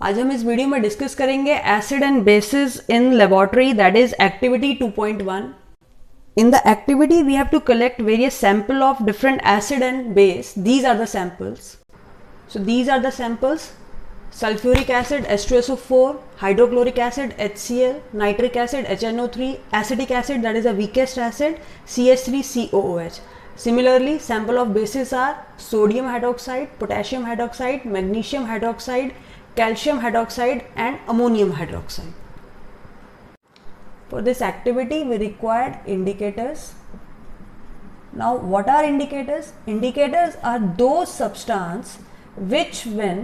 आज हम इस वीडियो में डिस्कस करेंगे acid and bases in laboratory, that is activity 2.1. In the activity we have to collect various sample of different acid and base. These are the samples. So these are the samples: sulfuric acid H2SO4, hydrochloric acid HCl, nitric acid HNO3, acetic acid, that is the weakest acid, CH3COOH. Similarly, sample of bases are sodium hydroxide, potassium hydroxide, magnesium hydroxide, calcium hydroxide and ammonium hydroxide. For this activity we required indicators. Now what are indicators? Indicators are those substances which when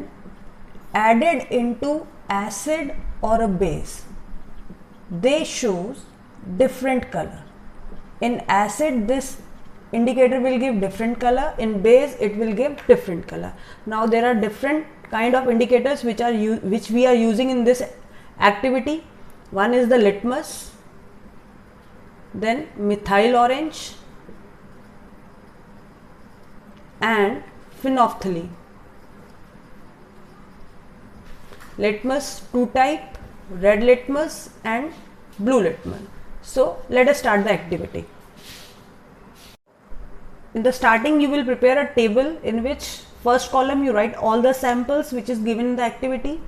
added into acid or a base, they shows different color. In acid this indicator will give different color, in base it will give different color. Now there are different kind of indicators which we are using in this activity. One is the litmus, then methyl orange and phenolphthalein. Litmus two type, red litmus and blue litmus. So let us start the activity. In the starting you will prepare a table in which first column you write all the samples which is given in the activity.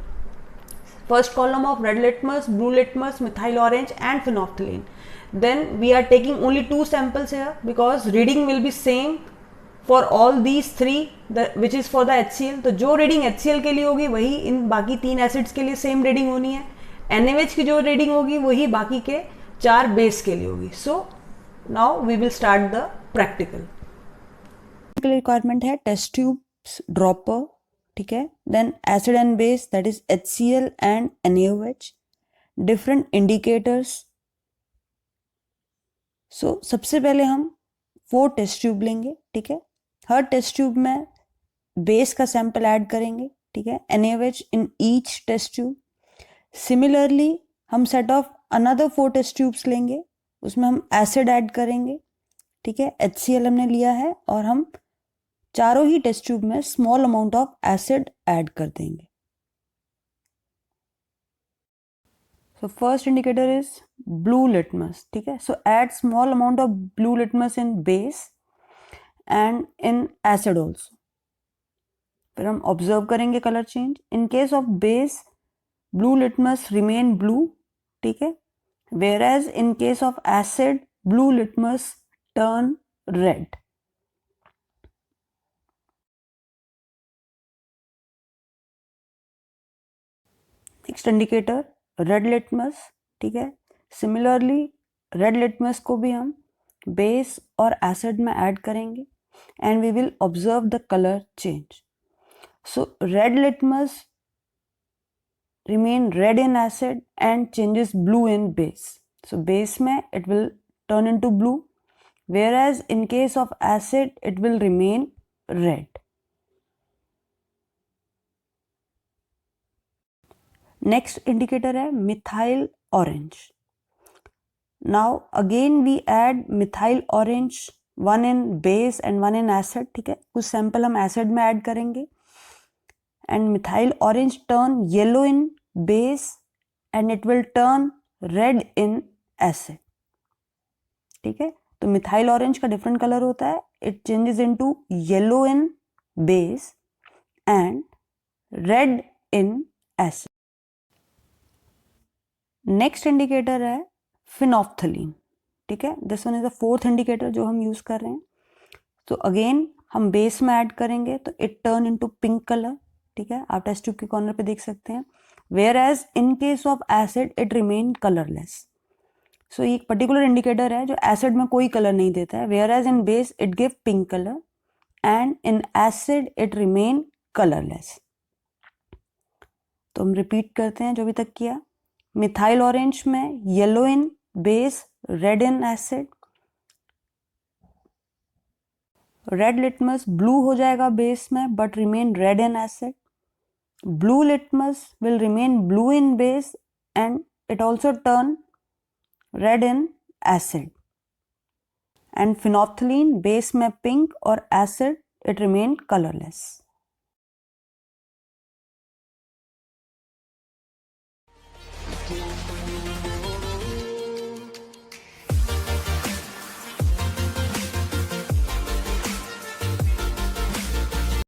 First column of red litmus, blue litmus, methyl orange and phenolphthalein. Then we are taking only two samples here because reading will be same for all these three, which is for the HCl. तो जो reading HCl के लिए होगी वही इन बाकी तीन acids के लिए सेम reading होनी है. NaOH की जो reading होगी वही बाकी के चार बेस के लिए होगी. So now we will start the practical. Requirement है टेस्ट ट्यूब्स, ड्रॉपर, ठीक है, then acid and base that is HCl and NaOH, different indicators. So सबसे पहले हम 4 टेस्ट ट्यूब लेंगे, ठीक है. हर टेस्ट ट्यूब में बेस का सैंपल ऐड करेंगे, ठीक है, NaOH in each test tube. Similarly हम set of another 4 test tubes लेंगे, उसमें हम एसिड ऐड करेंगे, ठीक है. HCl हमने लिया है और हम चारों ही टेस्ट ट्यूब में small amount of acid add कर देंगे. So first indicator is blue litmus, ठीक है. So add small amount of blue litmus in base and in acid also. फिर हम ऑब्जर्व करेंगे colour change. In case of base blue litmus remain blue, ठीक है, whereas in case of acid blue litmus turn red. Next indicator red litmus, ठीक है. Similarly red litmus को भी हम बेस और एसिड में ऐड करेंगे and we will observe the colour change. So red litmus remain red in acid and changes blue in base. So base में it will turn into blue, whereas in case of acid it will remain red. Next indicator है methyl orange. Now again we add methyl orange, one in base and one in acid, ठीक है. कुछ sample हम acid में add करेंगे and methyl orange turn yellow in base and it will turn red in acid, ठीक है. तो methyl orange का डिफरेंट कलर होता है, it changes into yellow in base and red in acid. Next indicator है phenolphthalein, ठीक है. This one is the fourth indicator जो हम यूज कर रहे हैं. तो अगेन हम बेस में ऐड करेंगे तो it turn into pink colour, ठीक है. आप टेस्ट ट्यूब के कॉर्नर पे देख सकते हैं. Whereas in case of acid it remain colourless. So ये एक पर्टिकुलर इंडिकेटर है जो एसिड में कोई कलर नहीं देता है. Whereas in base it give pink colour and in acid it remain colourless. तो हम रिपीट करते हैं जो अभी तक किया. मिथाइल ऑरेंज में yellow in base, red in acid. Red litmus blue हो जाएगा बेस में but remain red in acid. Blue litmus will remain blue in base and it also turn red in acid. And phenolphthalein base में pink और acid it remain colourless.